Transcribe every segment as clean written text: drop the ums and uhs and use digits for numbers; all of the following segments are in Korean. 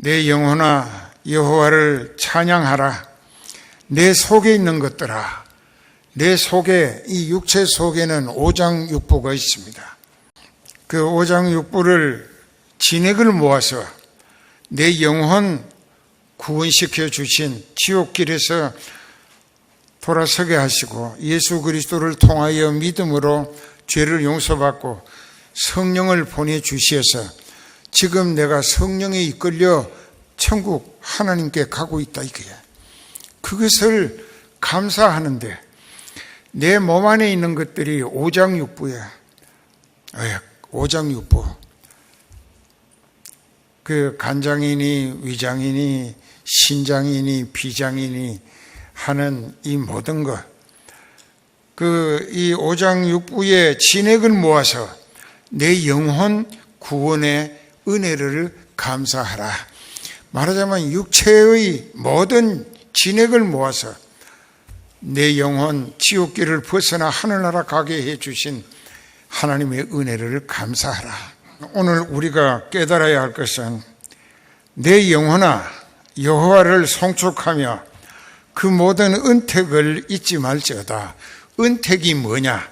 내 영혼아 여호와를 찬양하라. 내 속에 있는 것들아, 내 속에, 이 육체 속에는 오장육부가 있습니다. 그 오장육부를 진액을 모아서 내 영혼 구원시켜 주신 지옥길에서 돌아서게 하시고 예수 그리스도를 통하여 믿음으로 죄를 용서받고 성령을 보내주셔서 지금 내가 성령에 이끌려 천국 하나님께 가고 있다 이거야. 그것을 감사하는데 내 몸 안에 있는 것들이 오장육부야. 오장육부. 그 간장이니 위장이니 신장이니 비장이니 하는 이 모든 것, 이 오장육부의 진액을 모아서 내 영혼 구원의 은혜를 감사하라. 말하자면 육체의 모든 진액을 모아서 내 영혼 지옥길을 벗어나 하늘나라 가게 해주신 하나님의 은혜를 감사하라. 오늘 우리가 깨달아야 할 것은 내 영혼아 여호와를 송축하며 그 모든 은택을 잊지 말지어다. 은택이 뭐냐?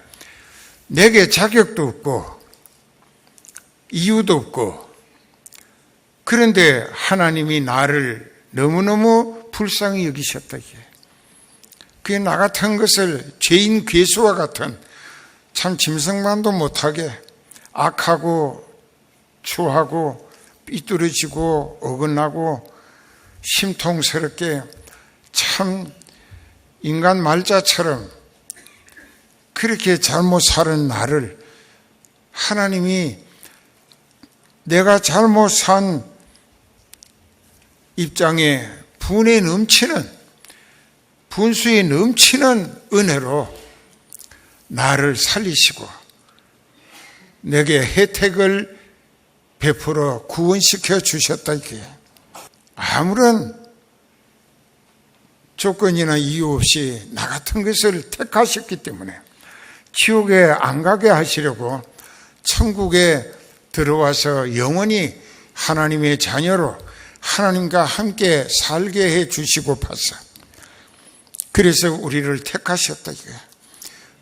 내게 자격도 없고 이유도 없고, 그런데 하나님이 나를 너무너무 불쌍히 여기셨다. 그게 나 같은 것을 죄인 괴수와 같은 참 짐승만도 못하게 악하고 추하고 삐뚤어지고 어긋나고 심통스럽게 참 인간 말자처럼 그렇게 잘못 사는 나를 하나님이 내가 잘못 산 입장에 분수에 넘치는 은혜로 나를 살리시고 내게 혜택을 베풀어 구원시켜 주셨다 이게. 아무런 조건이나 이유 없이 나 같은 것을 택하셨기 때문에 지옥에 안 가게 하시려고 천국에 들어와서 영원히 하나님의 자녀로 하나님과 함께 살게 해 주시고 봤어. 그래서 우리를 택하셨다 이게.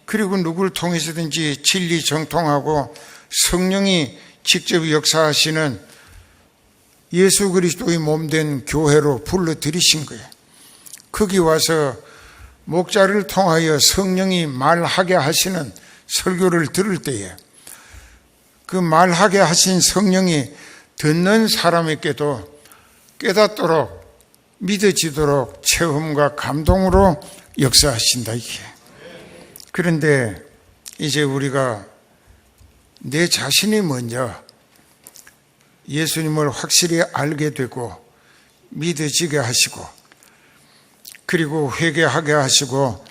그리고 누구를 통해서든지 진리 정통하고 성령이 직접 역사하시는 예수 그리스도의 몸된 교회로 불러들이신 거예요. 거기 와서 목자를 통하여 성령이 말하게 하시는 설교를 들을 때에 그 말하게 하신 성령이 듣는 사람에게도 깨닫도록 믿어지도록 체험과 감동으로 역사하신다 이게. 그런데 이제 우리가 내 자신이 먼저 예수님을 확실히 알게 되고 믿어지게 하시고 그리고 회개하게 하시고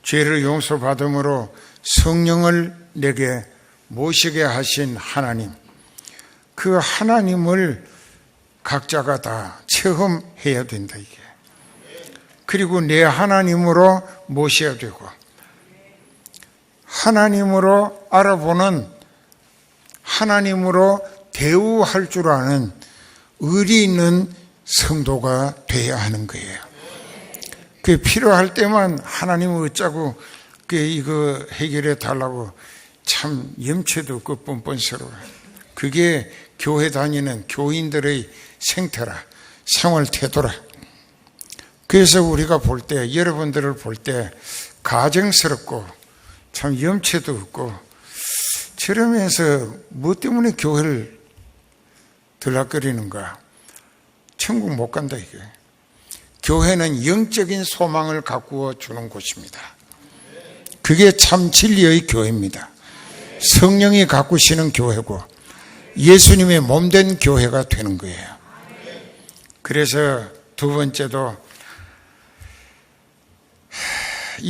죄를 용서받음으로 성령을 내게 모시게 하신 하나님, 그 하나님을 각자가 다 체험해야 된다 이게. 그리고 내 하나님으로 모셔야 되고 하나님으로 알아보는, 하나님으로 대우할 줄 아는 의리 있는 성도가 돼야 하는 거예요. 그게 필요할 때만 하나님은 어쩌고 이거 해결해 달라고 참 염치도 없고 뻔뻔스러워. 그게 교회 다니는 교인들의 생태라, 생활 태도라. 그래서 우리가 볼 때, 여러분들을 볼 때 가정스럽고 참 염치도 없고 저러면서 뭐 때문에 교회를 들락거리는가? 천국 못 간다 이게. 교회는 영적인 소망을 가꾸어 주는 곳입니다. 그게 참 진리의 교회입니다. 성령이 가꾸시는 교회고 예수님의 몸된 교회가 되는 거예요. 그래서 두 번째도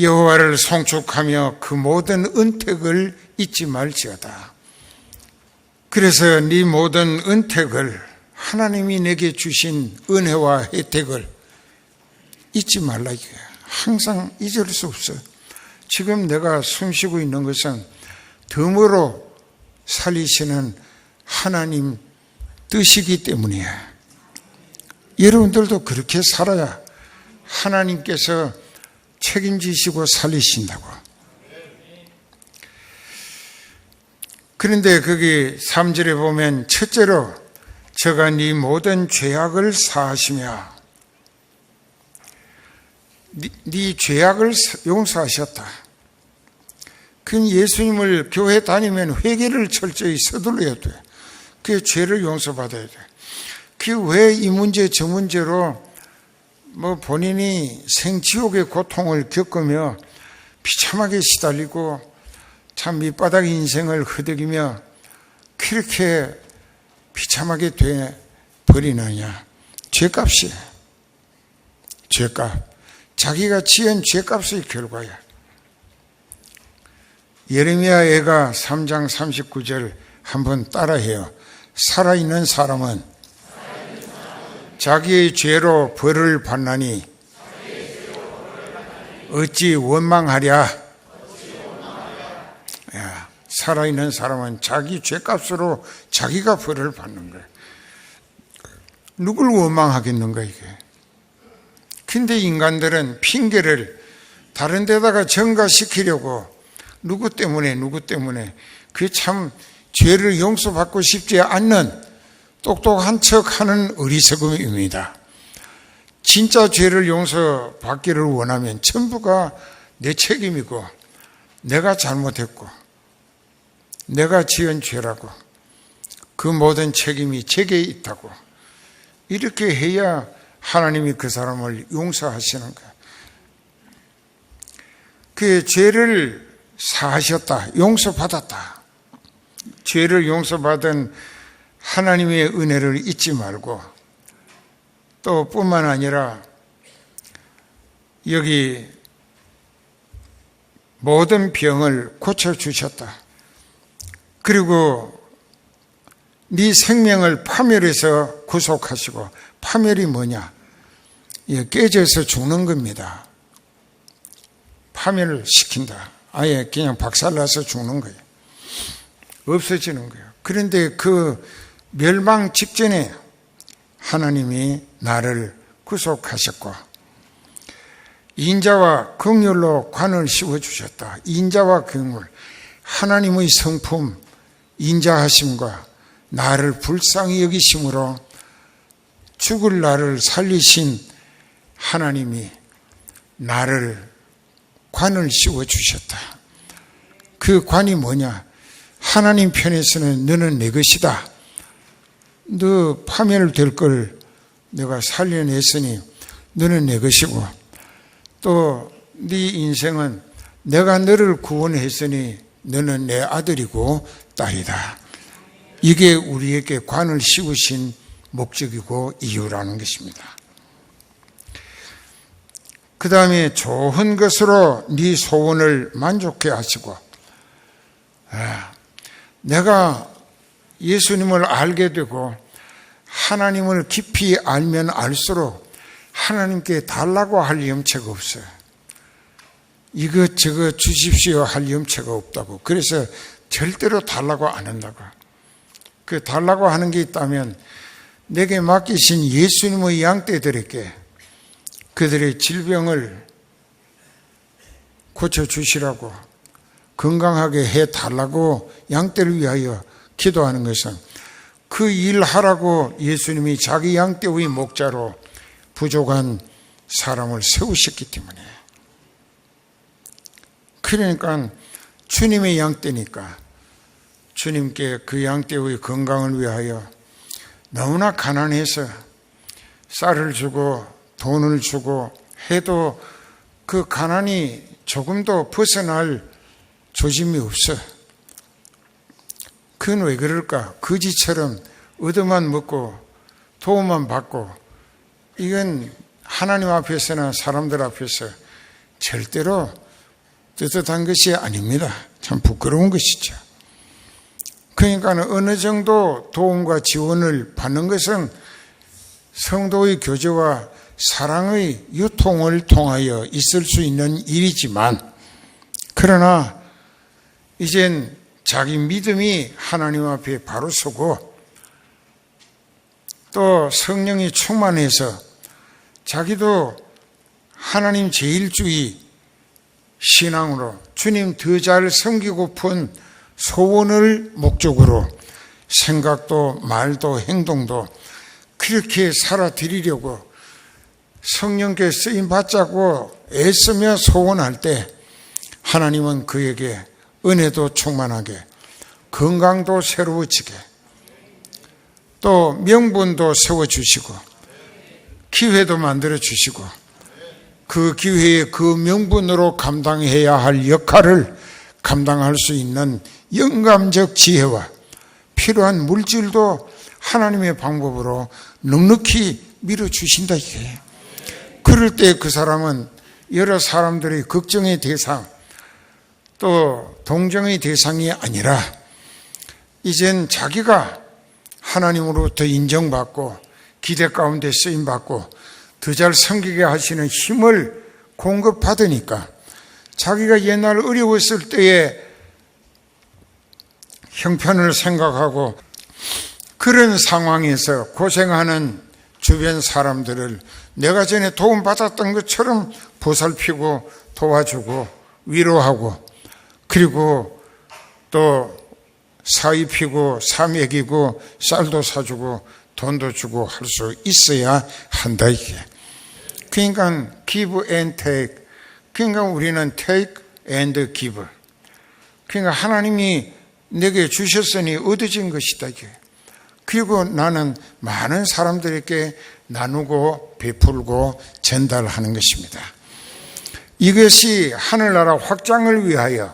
여호와를 송축하며 그 모든 은택을 잊지 말지어다. 그래서 네 모든 은택을, 하나님이 내게 주신 은혜와 혜택을 잊지 말라 이거야. 항상 잊을 수 없어. 지금 내가 숨쉬고 있는 것은 덤으로 살리시는 하나님 뜻이기 때문이야. 여러분들도 그렇게 살아야 하나님께서 책임지시고 살리신다고. 그런데 거기 3절에 보면 첫째로 저가 네 모든 죄악을 사하시며, 네 죄악을 용서하셨다. 그럼 예수님을 교회 다니면 회개를 철저히 서둘러야 돼. 그 죄를 용서받아야 돼. 그 왜 이 문제 저 문제로 본인이 생지옥의 고통을 겪으며 비참하게 시달리고 참 밑바닥 인생을 흐득이며 그렇게 비참하게 돼 버리느냐. 죄값이야. 죄값. 자기가 지은 죄값의 결과야. 예레미야 애가 3장 39절 한번 따라해요. 살아있는 사람은 자기의 죄로 벌을 받나니 어찌 원망하랴. 야, 살아있는 사람은 자기 죄값으로 자기가 벌을 받는 거예요. 누굴 원망하겠는가 이게. 근데 인간들은 핑계를 다른 데다가 전가시키려고 누구 때문에 그 참 죄를 용서받고 싶지 않는 똑똑한 척하는 어리석음입니다. 진짜 죄를 용서받기를 원하면 전부가 내 책임이고 내가 잘못했고 내가 지은 죄라고 그 모든 책임이 제게 있다고 이렇게 해야 하나님이 그 사람을 용서하시는 거예요. 그 죄를 사하셨다, 용서받았다. 죄를 용서받은 하나님의 은혜를 잊지 말고 또 뿐만 아니라 여기 모든 병을 고쳐주셨다. 그리고 네 생명을 파멸해서 구속하시고, 파멸이 뭐냐? 깨져서 죽는 겁니다. 파멸을 시킨다. 아예 그냥 박살나서 죽는 거예요. 없어지는 거예요. 그런데 그 멸망 직전에 하나님이 나를 구속하셨고 인자와 긍휼로 관을 씌워주셨다. 인자와 긍휼, 하나님의 성품 인자하심과 나를 불쌍히 여기심으로 죽을 나를 살리신 하나님이 나를 관을 씌워주셨다. 그 관이 뭐냐? 하나님 편에서는 너는 내 것이다. 너 파멸될 걸 내가 살려냈으니 너는 내 것이고, 또 네 인생은 내가 너를 구원했으니 너는 내 아들이고 딸이다. 이게 우리에게 관을 씌우신 목적이고 이유라는 것입니다. 그 다음에 좋은 것으로 네 소원을 만족해 하시고, 내가 예수님을 알게 되고 하나님을 깊이 알면 알수록 하나님께 달라고 할 염치가 없어요. 이것저것 주십시오 할 염치가 없다고. 그래서 절대로 달라고 안 한다고. 그 달라고 하는 게 있다면 내게 맡기신 예수님의 양떼들에게 그들의 질병을 고쳐주시라고, 건강하게 해달라고 양떼를 위하여 기도하는 것은 그 일하라고 예수님이 자기 양떼의 목자로 부족한 사람을 세우셨기 때문에. 그러니까 주님의 양떼니까 주님께 그 양떼의 건강을 위하여 너무나 가난해서 쌀을 주고 돈을 주고 해도 그 가난이 조금도 벗어날 조짐이 없어. 그건 왜 그럴까? 거지처럼 얻어만 먹고 도움만 받고, 이건 하나님 앞에서나 사람들 앞에서 절대로 떳떳한 것이 아닙니다. 참 부끄러운 것이죠. 그러니까 어느 정도 도움과 지원을 받는 것은 성도의 교제와 사랑의 유통을 통하여 있을 수 있는 일이지만, 그러나 이젠 자기 믿음이 하나님 앞에 바로 서고 또 성령이 충만해서 자기도 하나님 제일주의 신앙으로 주님 더 잘 섬기고픈 소원을 목적으로 생각도 말도 행동도 그렇게 살아드리려고 성령께 쓰임 받자고 애쓰며 소원할 때 하나님은 그에게 은혜도 충만하게 건강도 새로워지게 또 명분도 세워주시고 기회도 만들어주시고 그 기회에 그 명분으로 감당해야 할 역할을 감당할 수 있는 영감적 지혜와 필요한 물질도 하나님의 방법으로 넉넉히 밀어주신다 이게. 그럴 때 그 사람은 여러 사람들의 걱정의 대상 또 동정의 대상이 아니라 이젠 자기가 하나님으로부터 인정받고 기대 가운데 쓰임받고 더 잘 섬기게 하시는 힘을 공급받으니까 자기가 옛날 어려웠을 때의 형편을 생각하고 그런 상황에서 고생하는 주변 사람들을 내가 전에 도움받았던 것처럼 보살피고 도와주고 위로하고 그리고 또 사입히고 사 먹이고 쌀도 사주고 돈도 주고 할 수 있어야 한다 이게. 그러니까 give and take. 그러니까 우리는 take and give. 그러니까 하나님이 내게 주셨으니 얻어진 것이다 이게. 그리고 나는 많은 사람들에게 나누고 베풀고 전달하는 것입니다. 이것이 하늘나라 확장을 위하여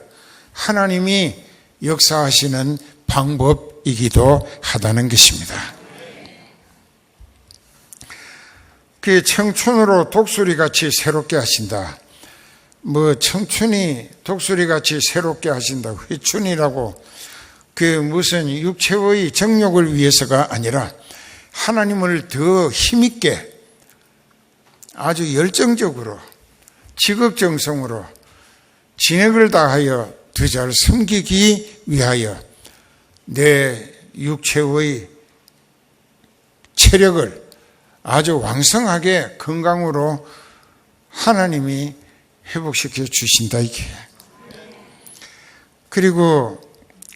하나님이 역사하시는 방법이기도 하다는 것입니다. 그 청춘으로 독수리같이 새롭게 하신다. 청춘이 독수리같이 새롭게 하신다. 회춘이라고 그 무슨 육체의 정욕을 위해서가 아니라 하나님을 더 힘있게 아주 열정적으로 지극정성으로 진액을 다하여 더 잘 섬기기 위하여 내 육체의 체력을 아주 왕성하게 건강으로 하나님이 회복시켜 주신다 이게. 그리고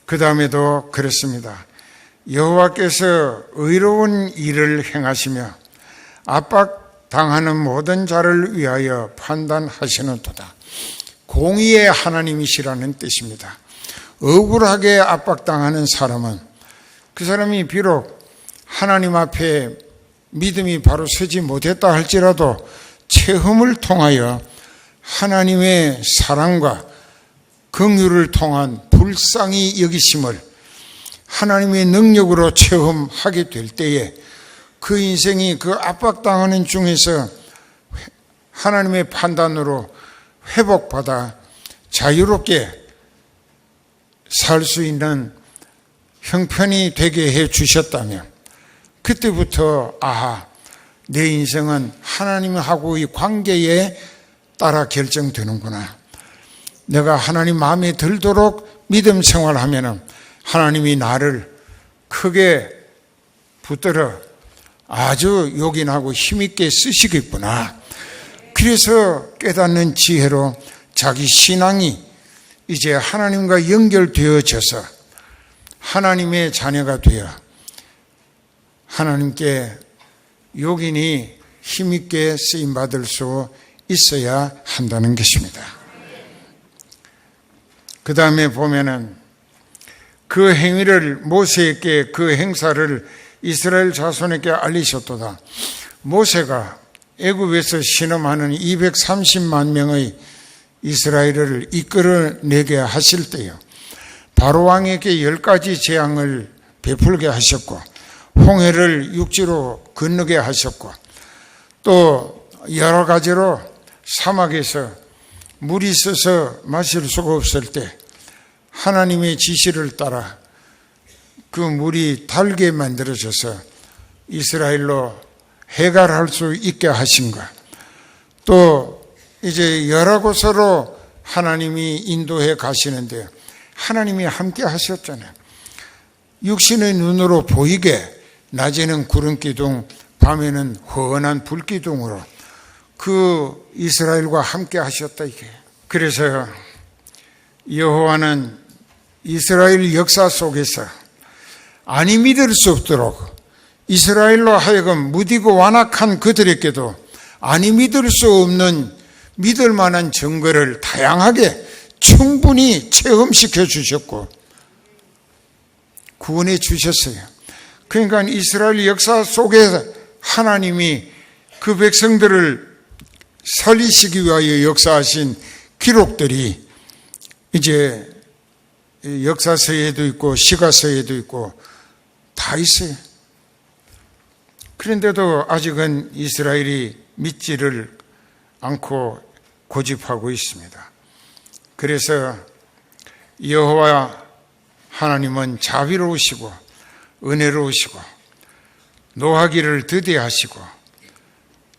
그 다음에도 그렇습니다. 여호와께서 의로운 일을 행하시며 압박당하는 모든 자를 위하여 판단하시는도다. 공의의 하나님이시라는 뜻입니다. 억울하게 압박당하는 사람은 그 사람이 비록 하나님 앞에 믿음이 바로 서지 못했다 할지라도 체험을 통하여 하나님의 사랑과 긍휼을 통한 불쌍히 여기심을 하나님의 능력으로 체험하게 될 때에 그 인생이 그 압박당하는 중에서 하나님의 판단으로 회복받아 자유롭게 살 수 있는 형편이 되게 해 주셨다면 그때부터 아하, 내 인생은 하나님하고의 관계에 따라 결정되는구나. 내가 하나님 마음에 들도록 믿음 생활하면 하나님이 나를 크게 붙들어 아주 요긴하고 힘있게 쓰시겠구나. 그래서 깨닫는 지혜로 자기 신앙이 이제 하나님과 연결되어져서 하나님의 자녀가 되어 하나님께 요긴히 힘있게 쓰임받을 수 있어야 한다는 것입니다. 그 다음에 보면은 그 행위를 모세에게 그 행사를 이스라엘 자손에게 알리셨도다. 모세가 애굽에서 신음하는 230만 명의 이스라엘을 이끌어내게 하실 때요, 바로 왕에게 10가지 재앙을 베풀게 하셨고 홍해를 육지로 건너게 하셨고 또 여러 가지로 사막에서 물이 있어서 마실 수가 없을 때 하나님의 지시를 따라 그 물이 달게 만들어져서 이스라엘로 해갈할 수 있게 하신 것, 또 이제 여러 곳으로 하나님이 인도해 가시는데 하나님이 함께 하셨잖아요. 육신의 눈으로 보이게 낮에는 구름기둥, 밤에는 환한 불기둥으로 그 이스라엘과 함께 하셨다 이게. 그래서 여호와는 이스라엘 역사 속에서 아니 믿을 수 없도록 이스라엘로 하여금 무디고 완악한 그들에게도 아니 믿을 수 없는 믿을 만한 증거를 다양하게 충분히 체험시켜 주셨고 구원해 주셨어요. 그러니까 이스라엘 역사 속에서 하나님이 그 백성들을 살리시기 위하여 역사하신 기록들이 이제 역사서에도 있고 시가서에도 있고 다 있어요. 그런데도 아직은 이스라엘이 믿지를 않고 고집하고 있습니다. 그래서 여호와 하나님은 자비로우시고 은혜로우시고 노하기를 더디하시고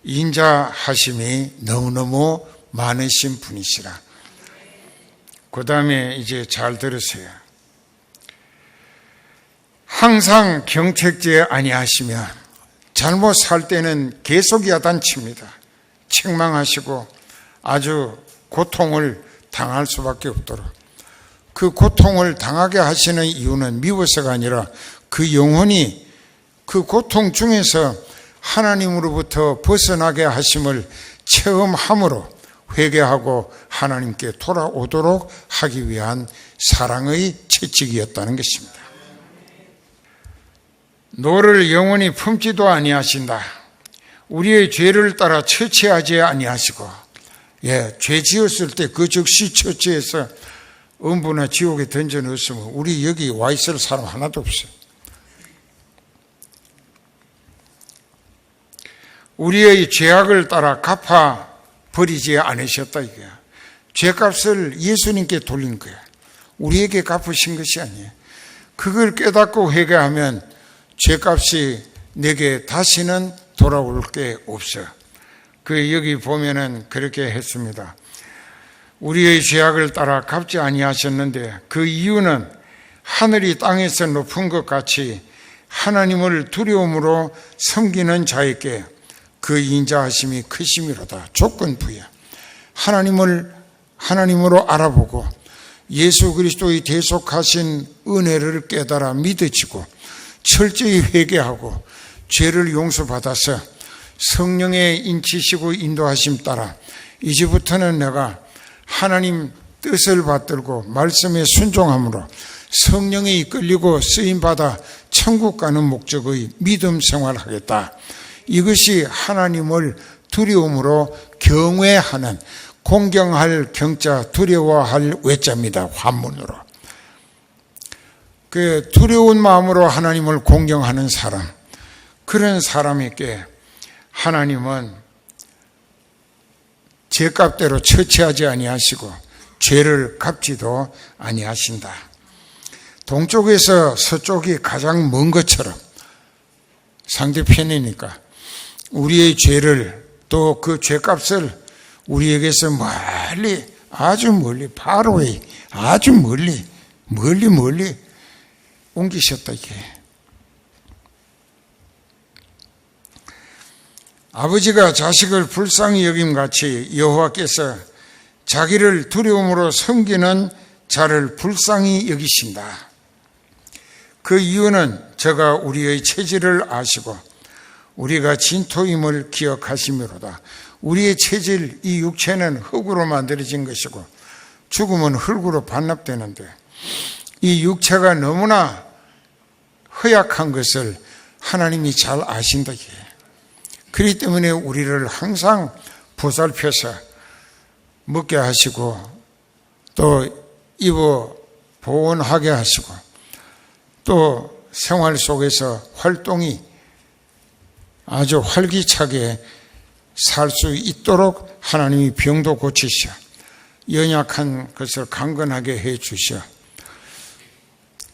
인자하심이 너무너무 많으신 분이시라. 그 다음에 이제 잘 들으세요. 항상 경책제 아니하시면 잘못 살 때는 계속 야단칩니다. 책망하시고 아주 고통을 당할 수밖에 없도록. 그 고통을 당하게 하시는 이유는 미워서가 아니라 그 영혼이 그 고통 중에서 하나님으로부터 벗어나게 하심을 체험함으로 회개하고 하나님께 돌아오도록 하기 위한 사랑의 채찍이었다는 것입니다. 노를 영원히 품지도 아니하신다. 우리의 죄를 따라 처치하지 아니하시고, 죄 지었을 때 그 즉시 처치해서 음부나 지옥에 던져 넣었으면 우리 여기 와 있을 사람 하나도 없어요. 우리의 죄악을 따라 갚아 버리지 않으셨다 이거야. 죄값을 예수님께 돌린 거야. 우리에게 갚으신 것이 아니에요. 그걸 깨닫고 회개하면 죄값이 내게 다시는 돌아올 게 없어. 그 여기 보면은 그렇게 했습니다. 우리의 죄악을 따라 갚지 아니하셨는데 그 이유는 하늘이 땅에서 높은 것 같이 하나님을 두려움으로 섬기는 자에게 그 인자하심이 크심이로다. 조건부여. 하나님으로 알아보고 예수 그리스도의 대속하신 은혜를 깨달아 믿어지고 철저히 회개하고 죄를 용서받아서 성령의 인치시고 인도하심 따라 이제부터는 내가 하나님 뜻을 받들고 말씀에 순종함으로 성령에 이끌리고 쓰임받아 천국 가는 목적의 믿음 생활하겠다. 이것이 하나님을 두려움으로 경외하는, 공경할 경자, 두려워할 외자입니다. 환문으로. 그 두려운 마음으로 하나님을 공경하는 사람, 그런 사람에게 하나님은 죄값대로 처치하지 아니하시고 죄를 갚지도 아니하신다. 동쪽에서 서쪽이 가장 먼 것처럼 상대편이니까 우리의 죄를 또 그 죄값을 우리에게서 멀리, 아주 멀리, 바로의 아주 멀리 옮기셨다 이게. 아버지가 자식을 불쌍히 여김같이 여호와께서 자기를 두려움으로 섬기는 자를 불쌍히 여기신다. 그 이유는 저가 우리의 체질을 아시고 우리가 진토임을 기억하시미로다. 우리의 체질, 이 육체는 흙으로 만들어진 것이고 죽으면 흙으로 반납되는데 이 육체가 너무나 허약한 것을 하나님이 잘 아신다. 그렇기 때문에 우리를 항상 보살펴서 먹게 하시고 또 입어 보온하게 하시고 또 생활 속에서 활동이 아주 활기차게 살 수 있도록 하나님이 병도 고치셔 연약한 것을 강건하게 해 주셔.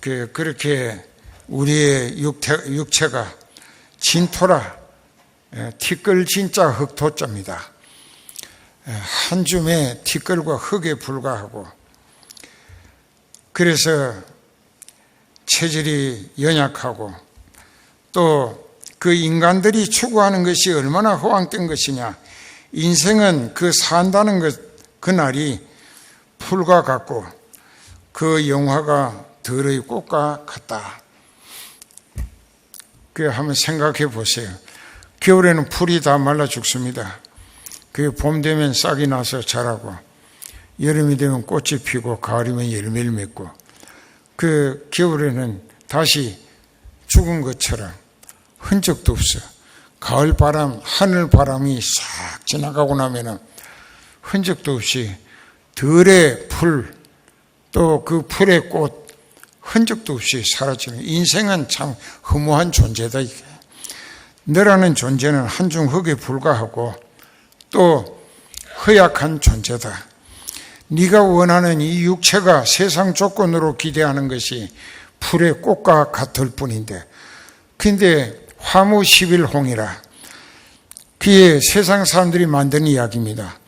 그렇게 우리의 육체가 진토라, 티끌 진짜 흙토자입니다. 한 줌의 티끌과 흙에 불과하고, 그래서 체질이 연약하고 또 그 인간들이 추구하는 것이 얼마나 허황된 것이냐. 인생은 그 산다는 것, 그날이 풀과 같고 그 영화가 들의 꽃과 같다. 그 한번 생각해 보세요. 겨울에는 풀이 다 말라 죽습니다. 그 봄 되면 싹이 나서 자라고, 여름이 되면 꽃이 피고, 가을이면 열매를 맺고, 그 겨울에는 다시 죽은 것처럼 흔적도 없어. 가을 바람, 하늘 바람이 싹 지나가고 나면은 흔적도 없이 들의 풀, 또 그 풀의 꽃, 흔적도 없이 사라지는. 인생은 참 허무한 존재다. 이게. 너라는 존재는 한중 흙에 불과하고 또 허약한 존재다. 네가 원하는 이 육체가 세상 조건으로 기대하는 것이 풀의 꽃과 같을 뿐인데, 근데 화무 11홍이라, 그게 세상 사람들이 만든 이야기입니다.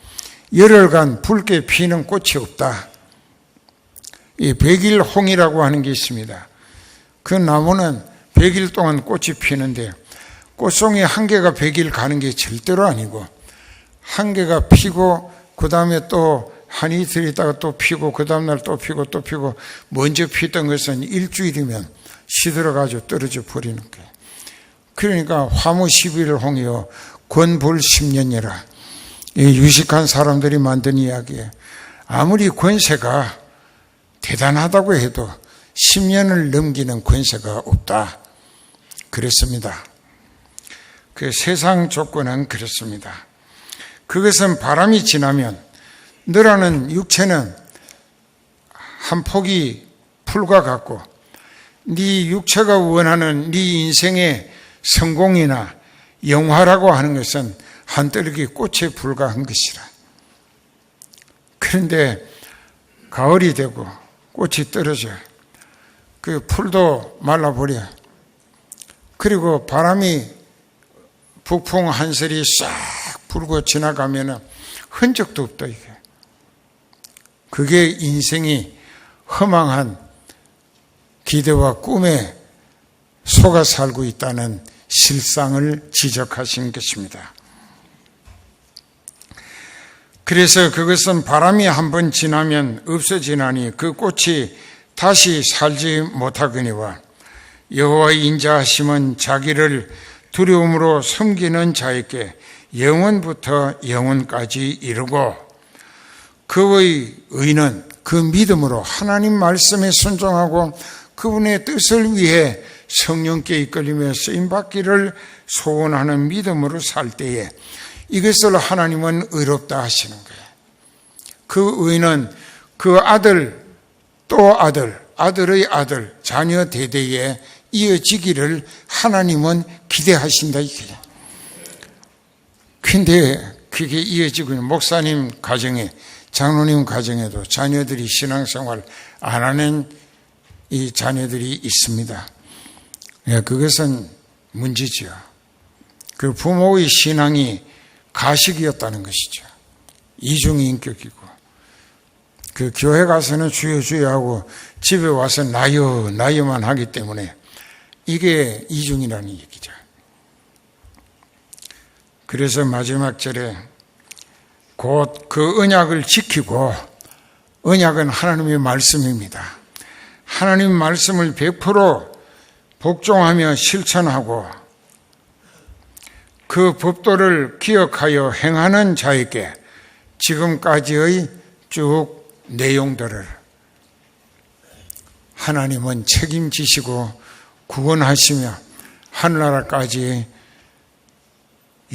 열흘간 붉게 피는 꽃이 없다. 이 100일 홍이라고 하는 게 있습니다. 그 나무는 100일 동안 꽃이 피는데, 꽃송이 한 개가 100일 가는 게 절대로 아니고, 한 개가 피고 그 다음에 또 한 이틀 있다가 또 피고 그 다음날 또 피고 또 피고, 먼저 피던 것은 일주일이면 시들어가지고 떨어져 버리는 거예요. 그러니까 화무 11일 홍이요 권불 10년이라, 유식한 사람들이 만든 이야기예요. 아무리 권세가 대단하다고 해도 10년을 넘기는 권세가 없다. 그랬습니다. 그 세상 조건은 그렇습니다. 그것은 바람이 지나면 너라는 육체는 한 폭이 풀과 같고, 네 육체가 원하는 네 인생의 성공이나 영화라고 하는 것은 한떨기 꽃에 불과한 것이라. 그런데 가을이 되고 꽃이 떨어져, 그 풀도 말라버려. 그리고 바람이 북풍 한설이 싹 불고 지나가면 흔적도 없다. 이게. 그게 인생이 허망한 기대와 꿈에 속아 살고 있다는 실상을 지적하신 것입니다. 그래서 그것은 바람이 한번 지나면 없어지나니 그 꽃이 다시 살지 못하거니와, 여호와의 인자하심은 자기를 두려움으로 섬기는 자에게 영원부터 영원까지 이르고, 그의 의는 그 믿음으로 하나님 말씀에 순종하고 그분의 뜻을 위해 성령께 이끌리며 쓰임받기를 소원하는 믿음으로 살 때에 이것을 하나님은 의롭다 하시는 거예요. 그 의는 그 아들 또 아들, 아들의 아들, 자녀 대대에 이어지기를 하나님은 기대하신다 이거예요. 근데 그게 이어지고 있는 목사님 가정에, 장로님 가정에도 자녀들이 신앙생활 안 하는 이 자녀들이 있습니다. 그것은 문제죠. 그 부모의 신앙이 가식이었다는 것이죠. 이중인격이고, 그 교회 가서는 주여 주여 하고 집에 와서 나여 나여만 하기 때문에 이게 이중이라는 얘기죠. 그래서 마지막 절에 곧 그 언약을 지키고, 언약은 하나님의 말씀입니다. 하나님 말씀을 100% 복종하며 실천하고 그 법도를 기억하여 행하는 자에게 지금까지의 쭉 내용들을 하나님은 책임지시고 구원하시며 하늘나라까지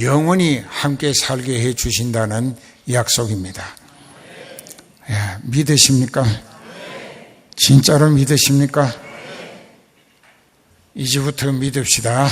영원히 함께 살게 해 주신다는 약속입니다. 믿으십니까? 진짜로 믿으십니까? 이제부터 믿읍시다.